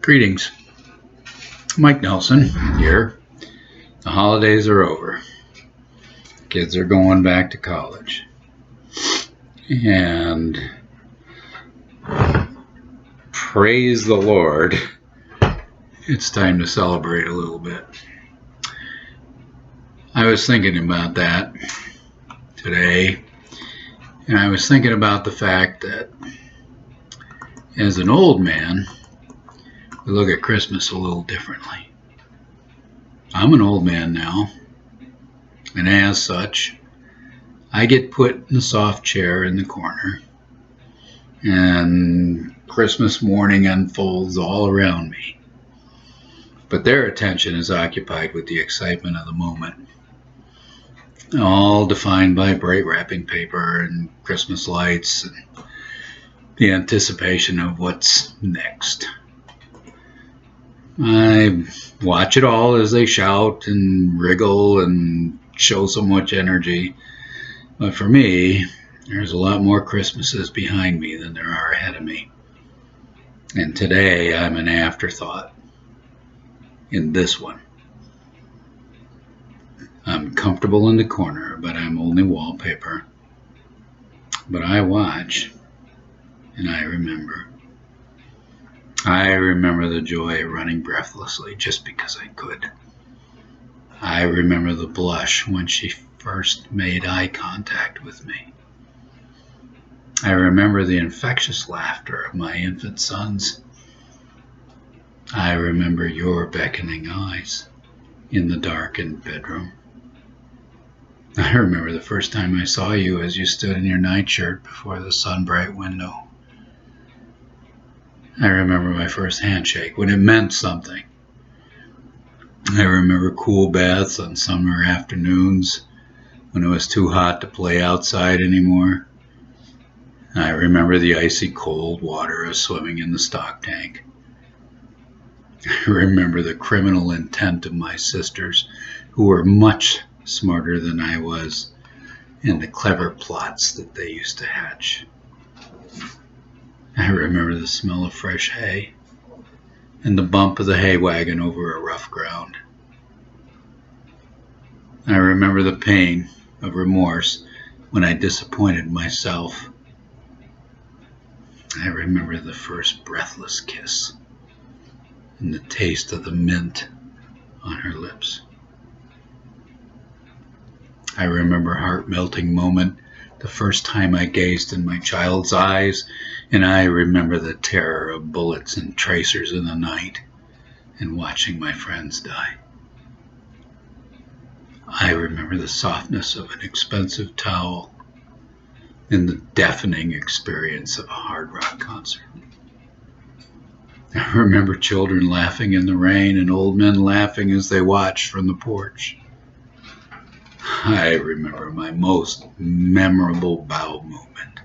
Greetings. Mike Nelson here. The holidays are over. Kids are going back to college. And praise the Lord, it's time to celebrate a little bit. I was thinking about that today, and I was thinking about the fact that as an old man, we look at Christmas a little differently. I'm an old man now, and as such, I get put in the soft chair in the corner, and Christmas morning unfolds all around me. But their attention is occupied with the excitement of the moment, all defined by bright wrapping paper and Christmas lights and the anticipation of what's next. I watch it all as they shout and wriggle and show so much energy. But for me, there's a lot more Christmases behind me than there are ahead of me. And today I'm an afterthought in this one. I'm comfortable in the corner, but I'm only wallpaper. But I watch and I remember. I remember the joy of running breathlessly just because I could. I remember the blush when she first made eye contact with me. I remember the infectious laughter of my infant sons. I remember your beckoning eyes in the darkened bedroom. I remember the first time I saw you as you stood in your nightshirt before the sunbright window. I remember my first handshake when it meant something. I remember cool baths on summer afternoons when it was too hot to play outside anymore. I remember the icy cold water of swimming in the stock tank. I remember the criminal intent of my sisters, who were much smarter than I was, and the clever plots that they used to hatch. I remember the smell of fresh hay and the bump of the hay wagon over a rough ground. I remember the pain of remorse when I disappointed myself. I remember the first breathless kiss and the taste of the mint on her lips. I remember heart-melting moment the first time I gazed in my child's eyes, and I remember the terror of bullets and tracers in the night and watching my friends die. I remember the softness of an expensive towel and the deafening experience of a hard rock concert. I remember children laughing in the rain and old men laughing as they watched from the porch. I remember my most memorable bowel movement.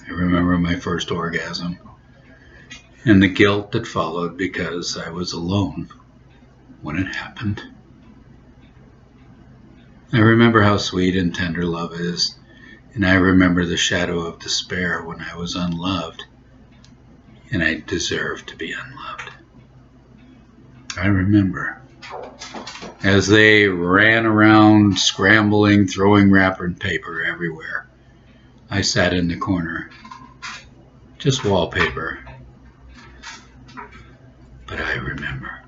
I remember my first orgasm and the guilt that followed because I was alone when it happened. I remember how sweet and tender love is, and I remember the shadow of despair when I was unloved and I deserved to be unloved. I remember as they ran around, scrambling, throwing wrapper and paper everywhere. I sat in the corner, just wallpaper, but I remember.